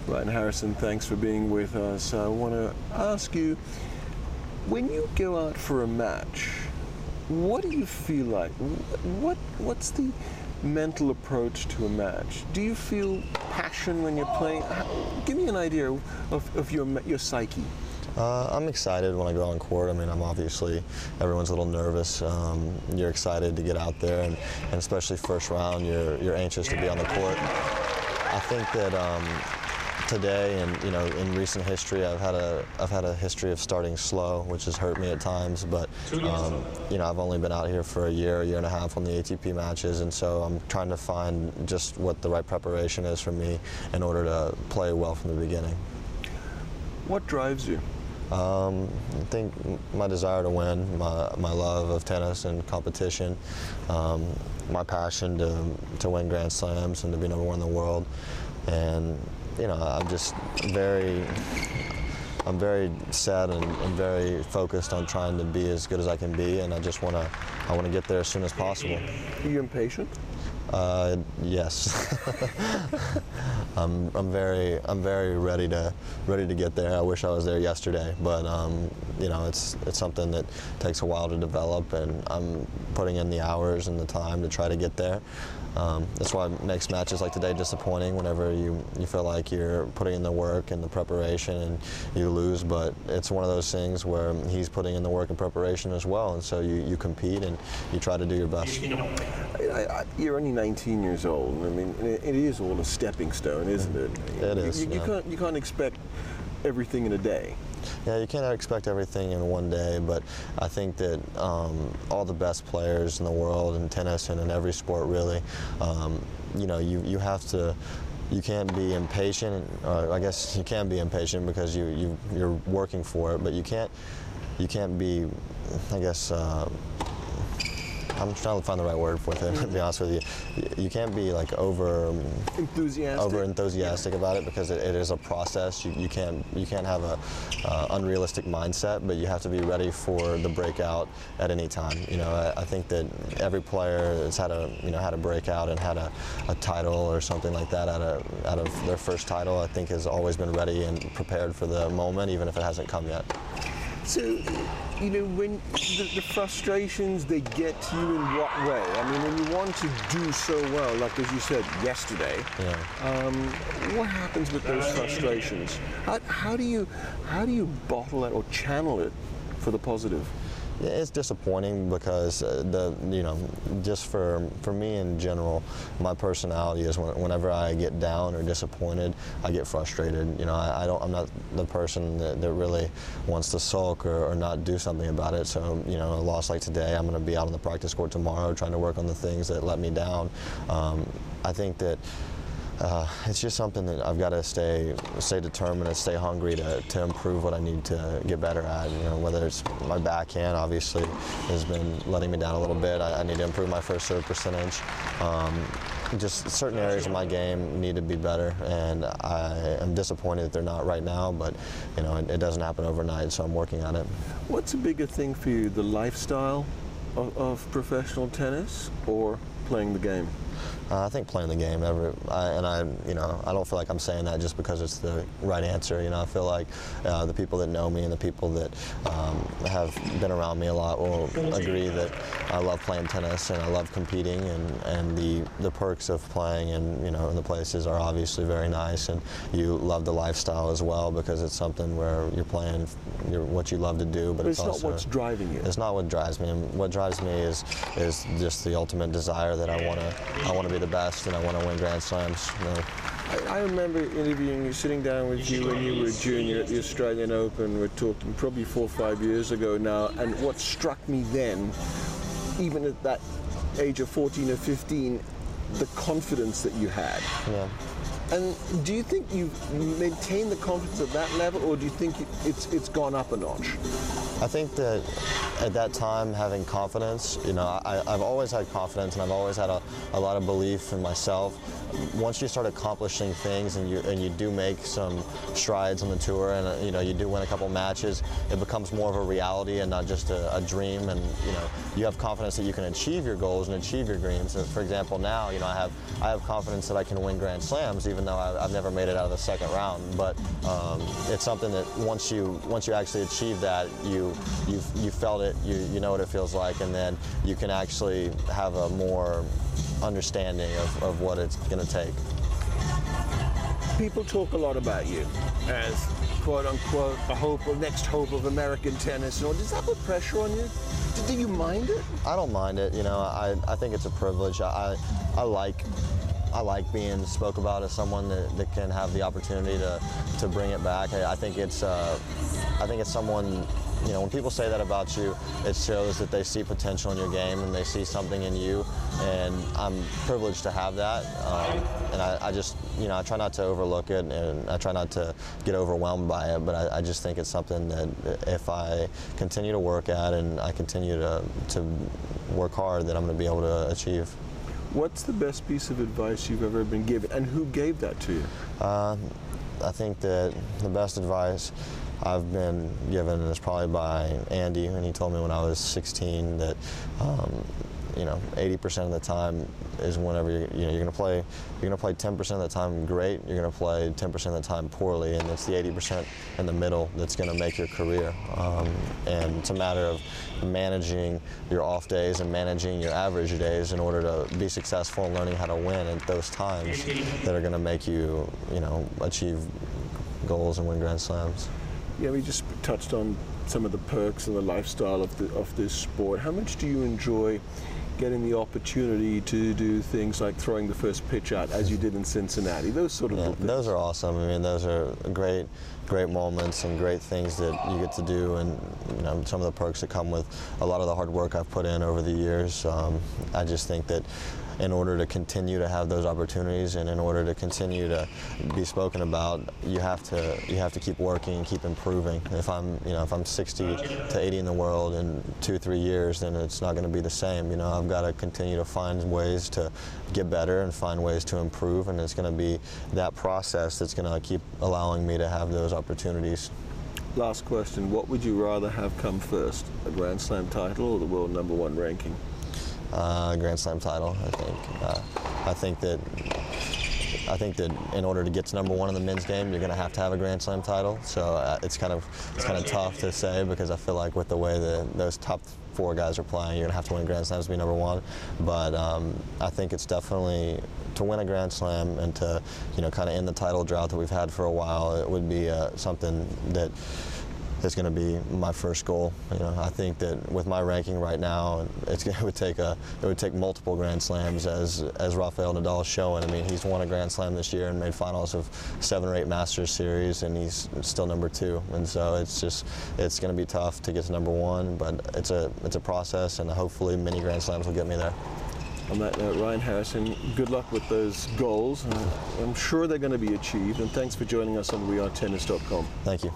Ryan Harrison, thanks for being with us. I want to ask you, when you go out for a match, what do you feel like? What's the mental approach to a match? Do you feel passion when you're playing? Give me an idea of your psyche. I'm excited when I go on court. I mean, I'm obviously, everyone's a little nervous. You're excited to get out there, and especially first round, you're anxious to be on the court. I think that today, and in recent history, I've had a history of starting slow, which has hurt me at times. But I've only been out here for a year and a half on the ATP matches, and so I'm trying to find just what the right preparation is for me in order to play well from the beginning. What drives you? I think my desire to win, my love of tennis and competition, my passion to win Grand Slams and to be #1 in the world, and I'm very set and very focused on trying to be as good as I can be, and I want to get there as soon as possible. Are you impatient? Yes. I'm very ready to get there. I wish I was there yesterday, but it's something that takes a while to develop, and I'm putting in the hours and the time to try to get there. That's why it makes matches like today disappointing whenever you feel like you're putting in the work and the preparation and you lose, but it's one of those things where he's putting in the work and preparation as well, and so you compete and you try to do your best. You're only 19 years old. I mean, it is all a stepping stone, isn't it? It is. You can't expect everything in a day. Yeah, you can't expect everything in one day, but I think that all the best players in the world in tennis and in every sport really, you have to. You can't be impatient. I guess you can be impatient because you're working for it, but you can't be. I guess. I'm trying to find the right word for it, to be honest with you. You can't be like over enthusiastic about it, because it is a process. You can't have a unrealistic mindset, but you have to be ready for the breakout at any time. I think that every player that's had a breakout and had a title or something like that out of their first title, I think has always been ready and prepared for the moment, even if it hasn't come yet. So, when the frustrations, they get to you in what way? I mean, when you want to do so well, like as you said yesterday, what happens with those frustrations? How do you bottle it or channel it for the positive? Yeah, it's disappointing because just for me in general, my personality is whenever I get down or disappointed, I get frustrated. I'm not the person that really wants to sulk or not do something about it. So a loss like today, I'm going to be out on the practice court tomorrow trying to work on the things that let me down. I think that it's just something that I've got to stay determined and stay hungry to improve what I need to get better at. Whether it's my backhand, obviously, has been letting me down a little bit. I need to improve my first serve percentage. Just certain areas of my game need to be better, and I am disappointed that they're not right now, but it doesn't happen overnight, so I'm working on it. What's a bigger thing for you, the lifestyle of professional tennis or playing the game? I think playing the game. I don't feel like I'm saying that just because it's the right answer. I feel like the people that know me and the people that have been around me a lot will agree that I love playing tennis and I love competing, and the perks of playing in the places are obviously very nice, and you love the lifestyle as well because it's something where you're playing what you love to do. But it's not also what's driving you. It's not what drives me. And what drives me is just the ultimate desire that I want to be the best, and I want to win Grand Slams. I remember interviewing you, sitting down with you when you were a junior at the Australian Open. We're talking probably 4 or 5 years ago now, and what struck me then, even at that age of 14 or 15, the confidence that you had. Yeah. And do you think you've maintained the confidence at that level, or do you think it's gone up a notch? I think that at that time, having confidence, I've always had confidence, and I've always had a lot of belief in myself. once you start accomplishing things and you do make some strides on the tour, and you do win a couple matches, it becomes more of a reality and not just a dream. And you have confidence that you can achieve your goals and achieve your dreams. And for example, now I have confidence that I can win Grand Slams, even though I've never made it out of the second round. But it's something that once you actually achieve that, you felt it, you know what it feels like, and then you can actually have a more understanding of what it's going to take. People talk a lot about you as quote unquote the next hope of American tennis. Does that put pressure on you? Do you mind it? I don't mind it. I think it's a privilege. I like being spoke about as someone that can have the opportunity to bring it back. I think it's someone. When people say that about you, it shows that they see potential in your game and they see something in you, and I'm privileged to have that. And I just, I try not to overlook it, and I try not to get overwhelmed by it, but I just think it's something that if I continue to work at and I continue to work hard, that I'm going to be able to achieve. What's the best piece of advice you've ever been given, and who gave that to you? I think that the best advice I've been given is probably by Andy, and he told me when I was 16 that 80% of the time is whenever you're going to play 10% of the time great, you're going to play 10% of the time poorly, and it's the 80% in the middle that's going to make your career. And it's a matter of managing your off days and managing your average days in order to be successful and learning how to win at those times that are going to make you, achieve goals and win Grand Slams. Yeah, we just touched on some of the perks and the lifestyle of this sport. How much do you enjoy getting the opportunity to do things like throwing the first pitch out, as you did in Cincinnati? Those sort of things. Those are awesome. I mean, those are great moments and great things that you get to do, and some of the perks that come with a lot of the hard work I've put in over the years. I just think that in order to continue to have those opportunities and in order to continue to be spoken about, you have to keep working and keep improving. If I'm 60 to 80 in the world in 2-3 years, then it's not going to be the same. I've got to continue to find ways to get better and find ways to improve, and it's going to be that process that's going to keep allowing me to have those opportunities. Last question, what would you rather have come first, a Grand Slam title or the world #1 ranking? Grand Slam title, I think. I think that in order to get to #1 in the men's game, you're going to have a Grand Slam title. So it's kind of tough to say, because I feel like with the way those top 4 guys are playing, you're going to have to win Grand Slams to be #1. But I think it's definitely to win a Grand Slam and to kind of end the title drought that we've had for a while. It would be something that is going to be my first goal. I think that with my ranking right now, it would take multiple Grand Slams, as Rafael Nadal is showing. I mean, he's won a Grand Slam this year and made finals of 7 or 8 Masters series, and he's still #2. And so it's going to be tough to get to #1, but it's a process, and hopefully many Grand Slams will get me there. On that note, Ryan Harrison, good luck with those goals. I'm sure they're going to be achieved, and thanks for joining us on WeAreTennis.com. Thank you.